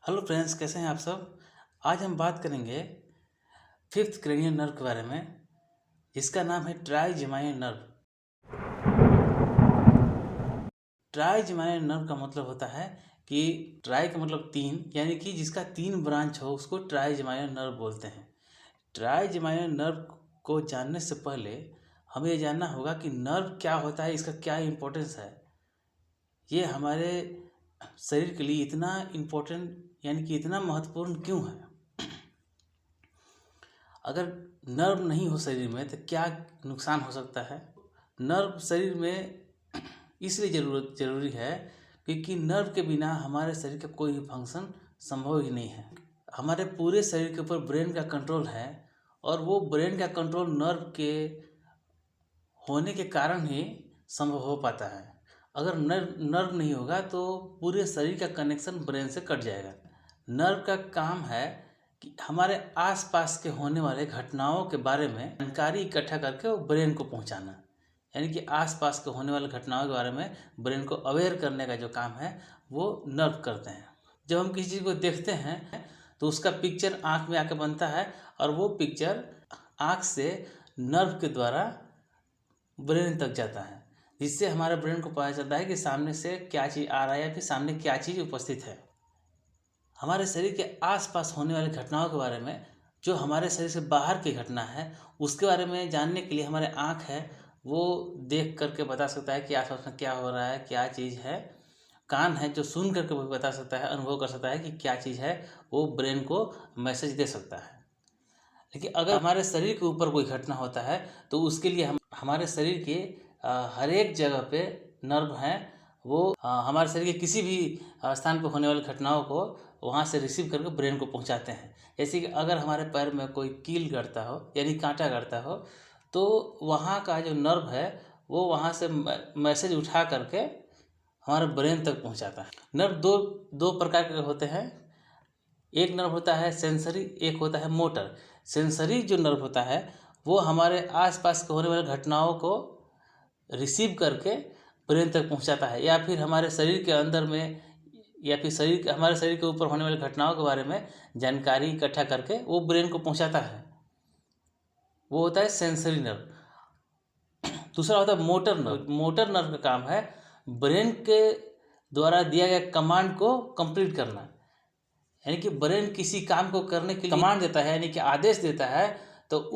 Hello friends, कैसे हैं आप सब। आज हम बात करेंगे फिफ्थ क्रेनियल नर्व के बारे में, जिसका नाम है ट्राइजेमाइनल नर्व। ट्राइजेमाइनल नर्व का मतलब होता है कि ट्राई का मतलब तीन, यानी कि जिसका तीन ब्रांच हो उसको ट्राइजेमाइनल नर्व बोलते हैं। ट्राइजेमाइनल नर्व को जानने से पहले हमें ये जानना होगा कि नर्व क्या होता है, इसका क्या इम्पोर्टेंस है, ये हमारे शरीर के लिए इतना इम्पोर्टेंट यानी कि इतना महत्वपूर्ण क्यों है। अगर नर्व नहीं हो शरीर में तो क्या नुकसान हो सकता है। नर्व शरीर में इसलिए जरूरी है क्योंकि नर्व के बिना हमारे शरीर का कोई भी फंक्शन संभव ही नहीं है। हमारे पूरे शरीर के ऊपर ब्रेन का कंट्रोल है और वो ब्रेन का कंट्रोल नर्व के होने के कारण ही संभव हो पाता है। अगर नर्व नहीं होगा तो पूरे शरीर का कनेक्शन ब्रेन से कट जाएगा। नर्व का काम है कि हमारे आसपास के होने वाले घटनाओं के बारे में जानकारी इकट्ठा करके वो ब्रेन को पहुंचाना, यानी कि आसपास के होने वाले घटनाओं के बारे में ब्रेन को अवेयर करने का जो काम है वो नर्व करते हैं। जब हम किसी चीज़ को देखते हैं तो उसका पिक्चर आँख में आके बनता है और वो पिक्चर आँख से नर्व के द्वारा ब्रेन तक जाता है, जिससे हमारे ब्रेन को पता चलता है कि सामने से क्या चीज़ आ रहा है या फिर सामने क्या चीज़ उपस्थित है। हमारे शरीर के आसपास होने वाली घटनाओं के बारे में, जो हमारे शरीर से बाहर की घटना है उसके बारे में जानने के लिए हमारे आँख है वो देख करके बता सकता है कि आसपास में क्या हो रहा है, क्या चीज़ है। कान है जो सुन करके वो बता सकता है, अनुभव कर सकता है कि क्या चीज़ है, वो ब्रेन को मैसेज दे सकता है। लेकिन अगर हमारे शरीर के ऊपर कोई घटना होता है तो उसके लिए हम हमारे शरीर के हर एक जगह पे नर्व हैं, वो हमारे शरीर के किसी भी स्थान पर होने वाली घटनाओं को वहाँ से रिसीव करके ब्रेन को पहुँचाते हैं। जैसे कि अगर हमारे पैर में कोई कील गड़ता हो यानी कांटा गड़ता हो तो वहाँ का जो नर्व है वो वहाँ से मैसेज उठा करके हमारे ब्रेन तक पहुँचाता है। नर्व दो प्रकार के होते हैं। एक नर्व होता है सेंसरी, एक होता है मोटर। सेंसरी जो नर्व होता है वो हमारे आसपास के होने वाली घटनाओं को रिसीव करके ब्रेन तक पहुंचाता है, या फिर हमारे शरीर के अंदर में या फिर हमारे शरीर के ऊपर होने वाली घटनाओं के बारे में जानकारी इकट्ठा करके वो ब्रेन को पहुंचाता है। वो होता है सेंसरी नर्व। दूसरा होता है मोटर नर्व। मोटर नर्व का काम है ब्रेन के द्वारा दिया गया कमांड को कंप्लीट करना, यानी कि ब्रेन किसी काम को करने के लिए कमांड देता है यानी कि आदेश देता है, तो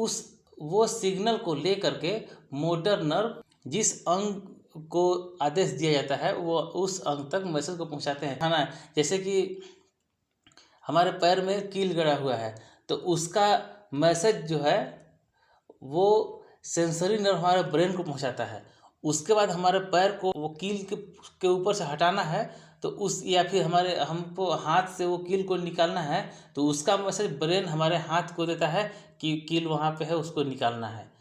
वो सिग्नल को ले करके मोटर नर्व जिस अंग को आदेश दिया जाता है वो उस अंग तक मैसेज को पहुंचाते हैं। है ना, जैसे कि हमारे पैर में कील गड़ा हुआ है तो उसका मैसेज जो है वो सेंसरी नर्व हमारे ब्रेन को पहुंचाता है। उसके बाद हमारे पैर को वो कील के ऊपर से हटाना है तो उस या फिर हमको हाथ से वो कील को निकालना है तो उसका मैसेज ब्रेन हमारे हाथ को देता है कि कील वहाँ पे है, उसको निकालना है।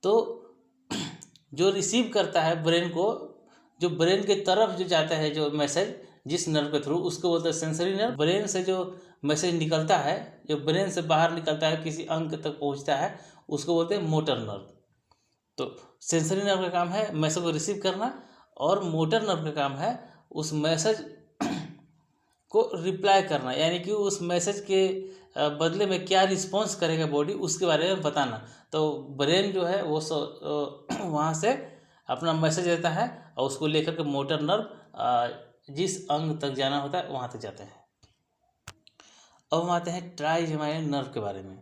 तो जो रिसीव करता है ब्रेन को, जो ब्रेन के तरफ जो जाता है जो मैसेज जिस नर्व के थ्रू, उसको बोलते हैं सेंसरी नर्व। ब्रेन से जो मैसेज निकलता है, जो ब्रेन से बाहर निकलता है किसी अंग तक पहुँचता है, उसको बोलते हैं मोटर नर्व। तो सेंसरी नर्व का काम है मैसेज को रिसीव करना और मोटर नर्व का काम है उस मैसेज को रिप्लाई करना, यानी कि उस मैसेज के बदले में क्या रिस्पॉन्स करेगा बॉडी उसके बारे में बताना। तो ब्रेन जो है वो वहाँ से अपना मैसेज देता है और उसको लेकर के मोटर नर्व जिस अंग तक जाना होता है वहाँ तक जाते हैं। अब हम आते हैं ट्राइजेमाइनल नर्व के बारे में।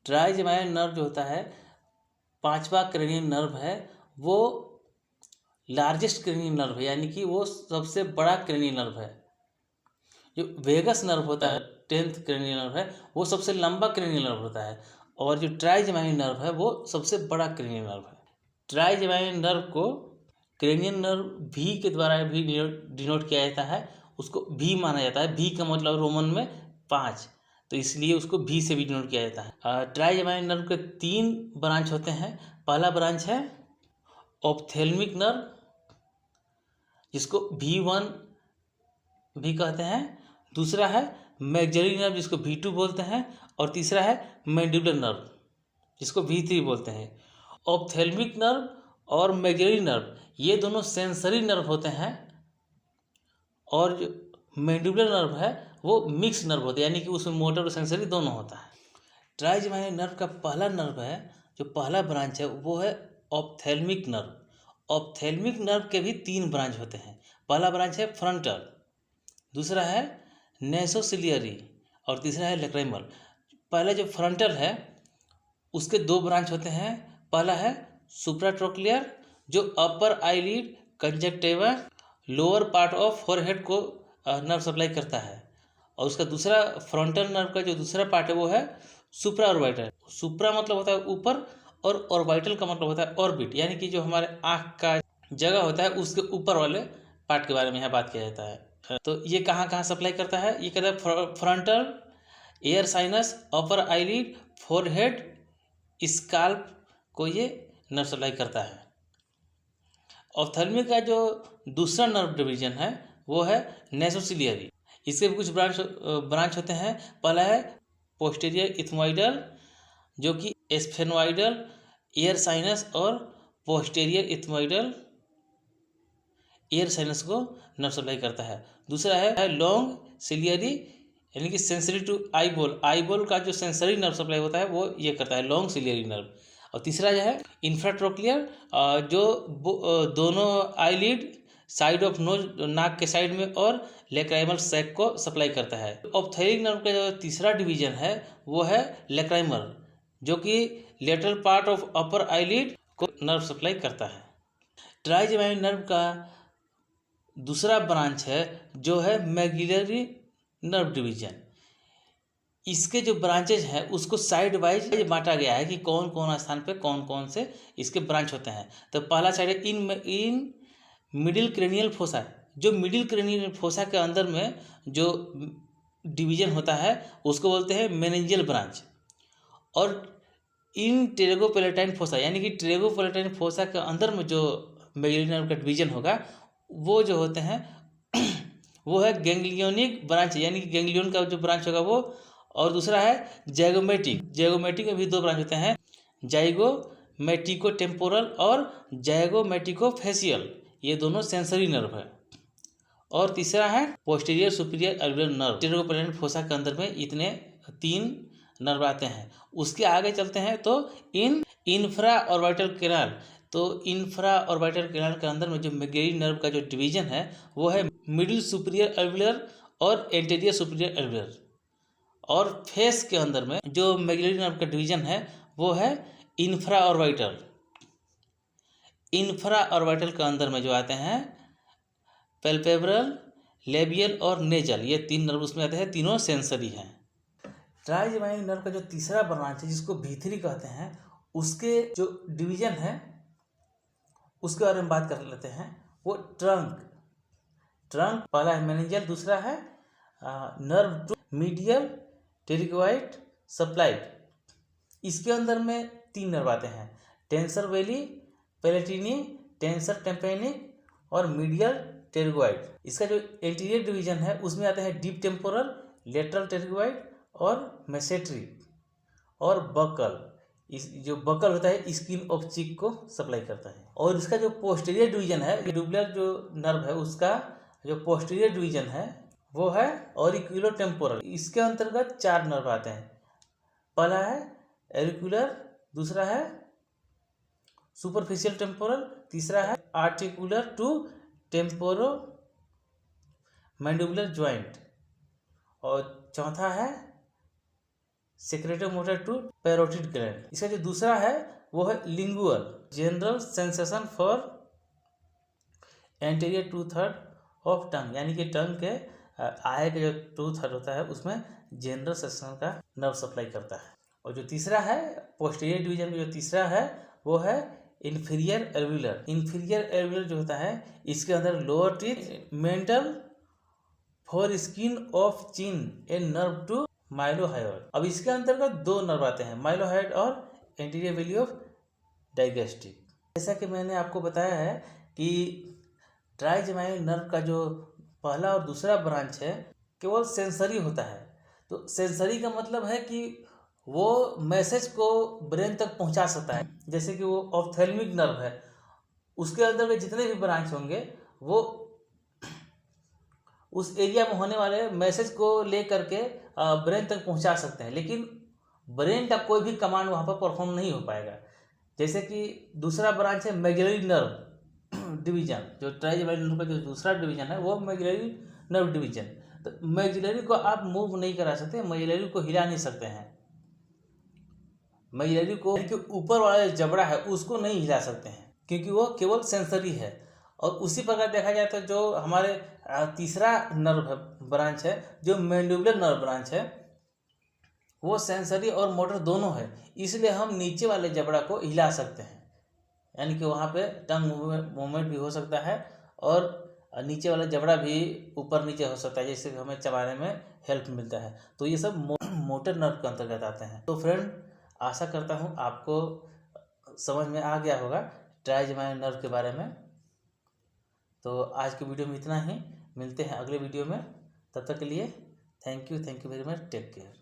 ट्राइजेमाइनल नर्व जो होता है पांचवा क्रेनियल नर्व है, वो लार्जेस्ट क्रेनियल नर्व है, यानी कि वो सबसे बड़ा क्रेनियल नर्व है। जो वेगस नर्व होता है 10th क्रेनियल नर्व है, वो सबसे लंबा क्रेनियल नर्व होता है, और जो ट्राइजेमाइनल नर्व है वो सबसे बड़ा क्रेनियल नर्व है। ट्राइजेमाइनल नर्व को क्रेनियल नर्व भी के द्वारा भी डिनोट किया जाता है, उसको भी माना जाता है। भी का मतलब रोमन में 5, तो इसलिए उसको भी से भी डिनोट किया जाता है। ट्राइजेमाइनल नर्व के 3 ब्रांच होते हैं। पहला ब्रांच है ऑप्थेल्मिक नर्व, जिसको V1 भी कहते हैं। दूसरा है मैक्सिलरी नर्व, जिसको V2 बोलते हैं, और तीसरा है मैंडिबुलर नर्व, जिसको V3 बोलते हैं। ऑप्थेल्मिक नर्व और मैक्सिलरी नर्व ये दोनों सेंसरी नर्व होते हैं, और जो मैंडिबुलर नर्व है वो मिक्स नर्व होता है, यानी कि उसमें मोटर और सेंसरी दोनों होता है। ट्राइजेमिनल नर्व का पहला नर्व है, जो पहला ब्रांच है वो है ऑप्थेल्मिक नर्व। ऑप्थेल्मिक नर्व के भी 3 ब्रांच होते हैं। पहला ब्रांच है फ्रंटल, दूसरा है नेसोसिलियरी और तीसरा है लैक्रिमल। पहला जो फ्रंटल है उसके 2 ब्रांच होते हैं। पहला है सुप्राट्रोक्लियर, जो upper eyelid, conjunctiva, lower part of forehead को नर्व सप्लाई करता है। और उसका दूसरा फ्रंटल नर्व का जो दूसरा पार्ट है वो है सुप्रा ऑर्बिटल। सुप्रा मतलब होता है ऊपर और ऑर्बिटल का मतलब होता है ऑर्बिट, यानी कि जो हमारे आँख का जगह होता है उसके ऊपर वाले पार्ट के बारे में यहाँ बात किया जाता है। तो ये कहाँ कहाँ सप्लाई करता है, ये कहता है frontal, air sinus, upper eyelid, forehead, scalp को ये नर्व सप्लाई करता है। ऑप्थेल्मिक का जो दूसरा नर्व डिवीजन है वो है नेसोसिलियरी। इसके भी कुछ ब्रांच होते हैं। पहला है पोस्टीरियर इथमोइडल, जो कि स्फेनोइडल, एयर साइनस और पोस्टीरियर इथमोइडल एयर साइनस को नर्व सप्लाई करता है। दूसरा है लॉन्ग सिलियरी, यानी कि सेंसरी टू आईबॉल। आईबॉल का जो सेंसरी नर्व सप्लाई होता है वो ये करता है, लॉन्ग सिलियरी नर्व। और तीसरा जो है इंफ्राट्रोक्लियर, जो दोनों आईलिड, साइड ऑफ नोज, नाक के साइड में, और लैक्राइमल सैक को सप्लाई करता है। ऑप्थेलिक नर्व का जो तीसरा डिवीजन है वो है लैक्राइमल, जो कि lateral part of upper eyelid को नर्व सप्लाई करता है। ट्राइजेमिनल नर्व का दूसरा ब्रांच है जो है मैक्सिलरी नर्व डिवीजन। इसके जो ब्रांचेज हैं उसको साइड वाइज बांटा गया है कि कौन कौन स्थान पे कौन कौन से इसके ब्रांच होते हैं। तो पहला साइड है इन मिडिल क्रेनियल फोसा। जो मिडिल क्रेनियल फोसा के अंदर में जो डिवीजन होता है उसको बोलते हैं मेनिंजियल ब्रांच। और इन ट्रेगोपैलेटाइन फोसा, यानी कि ट्रेगोपैलेटाइन फोसा के अंदर में जो मैक्सिलरी नर्व का डिवीजन होगा वो जो होते हैं वो है गैंग्लियोनिक ब्रांच, यानी कि गैंग्लियन का जो ब्रांच होगा वो। और दूसरा है जैगोमेटिक। जैगोमेटिक में भी 2 ब्रांच होते हैं, जाइगोमेटिको टेम्पोरल और जाइगोमेटिको-फेशियल। ये दोनों सेंसरी नर्व है। और तीसरा है posterior superior alveolar nerve. Pterygopalatine fossa के अंदर में इतने 3 नर्व आते हैं। उसके आगे चलते हैं तो इंफ्रा ऑर्बिटल कैनाल। तो इंफ्रा ऑर्बिटल कैनाल के अंदर में जो मैक्सिलरी नर्व का जो डिवीजन है वो है मिडिल सुपीरियर एल्वियोलर और एंटीरियर सुपीरियर एल्वियोलर। और फेस के अंदर में जो मैक्सिलरी नर्व का डिवीजन है वो है इंफ्रा ऑर्बिटल। इंफ्रा ऑर्बिटल के अंदर में जो आते हैं पैल्पेब्रल, लेबियल और नेजल, ये 3 नर्व उसमें आते हैं, तीनों सेंसरी हैं। ट्राइजेमिनल नर्व का जो तीसरा ब्रांच है जिसको भीतरी कहते हैं, उसके जो डिवीजन है उसके बारे में बात कर लेते हैं। वो ट्रंक पहला है मेनिंजियल, दूसरा है नर्व टू मीडियल टेरिकोइड सप्लाइड। इसके अंदर में 3 नर्व आते हैं, टेंसर वेली, पैलेटिनी, टेंसर टेम्पेनिक और मीडियल टेरिकोइड। इसका जो एंटीरियर डिवीजन है उसमें आते हैं डीप टेम्पोरल, लेटरल टेरिकोइड और मेसेट्री और बकल। इस जो बकल होता है स्किन ऑफ चीक को सप्लाई करता है। और इसका जो पोस्टीरियर डिवीजन है, ट्यूबुलर जो नर्व है उसका जो पोस्टीरियर डिवीजन है वो है ऑरिक्युलोटेम्पोरल। इसके अंतर्गत 4 नर्व आते हैं। पहला है एरिकुलर, दूसरा है सुपरफिशियल टेम्पोरल, तीसरा है articular to temporomandibular joint और चौथा है सेक्रेटोमोटर टू पैरोटिड ग्लैंड। इसका जो दूसरा है वो है lingual, general sensation for anterior 2/3 of tongue, यानी कि टंग के आय का जो 2/3 होता है उसमें जनरल सेंसेशन का नर्व सप्लाई करता है। और जो तीसरा है पोस्टीरियर डिवीजन में जो तीसरा है वो है इन्फीरियर एल्वियोलर। इन्फीरियर एल्वियोलर जो होता है इसके अंदर lower teeth, mental for skin of chin a nerve to mylohyoid. अब इसके अंतर्गत 2 नर्व आते हैं, माइलोहायोइड और एंटीरियर वेली ऑफ डाइगेस्टिक। जैसा कि मैंने आपको बताया है कि ट्राइजेमिनल नर्व का जो पहला और दूसरा ब्रांच है केवल सेंसरी होता है। तो सेंसरी का मतलब है कि वो मैसेज को ब्रेन तक पहुंचा सकता है। जैसे कि वो ऑप्थेल्मिक नर्व है, उसके अंदर में जितने भी ब्रांच होंगे वो उस एरिया में होने वाले मैसेज को ले करके ब्रेन तक पहुंचा सकते हैं, लेकिन ब्रेन का कोई भी कमांड वहाँ पर परफॉर्म नहीं हो पाएगा। जैसे कि दूसरा ब्रांच है मैग्युलरी नर्व डिवीजन, जो ट्राइजेमिनल नर्व का जो दूसरा डिवीजन है वो मैग्युलरी नर्व डिवीजन। तो मैग्युलरी को आप मूव नहीं करा सकते, मैग्युलरी को हिला नहीं सकते हैं, मैग्युलरी को ऊपर वाला जबड़ा है उसको नहीं हिला सकते हैं, क्योंकि वो केवल सेंसरी है। और उसी प्रकार देखा जाए तो जो हमारे तीसरा नर्व है ब्रांच है, जो मैंडिबुलर नर्व ब्रांच है, वो सेंसरी और मोटर दोनों है, इसलिए हम नीचे वाले जबड़ा को हिला सकते हैं, यानी कि वहाँ पे टंग मूवमेंट भी हो सकता है और नीचे वाला जबड़ा भी ऊपर नीचे हो सकता है, जिससे हमें चबाने में हेल्प मिलता है। तो ये सब मोटर नर्व के अंतर्गत आते हैं। तो फ्रेंड, आशा करता हूँ आपको समझ में आ गया होगा ट्राइजेमिनल नर्व के बारे में। तो आज की वीडियो में इतना ही, मिलते हैं अगले वीडियो में। तब तक के लिए thank you very much, take care.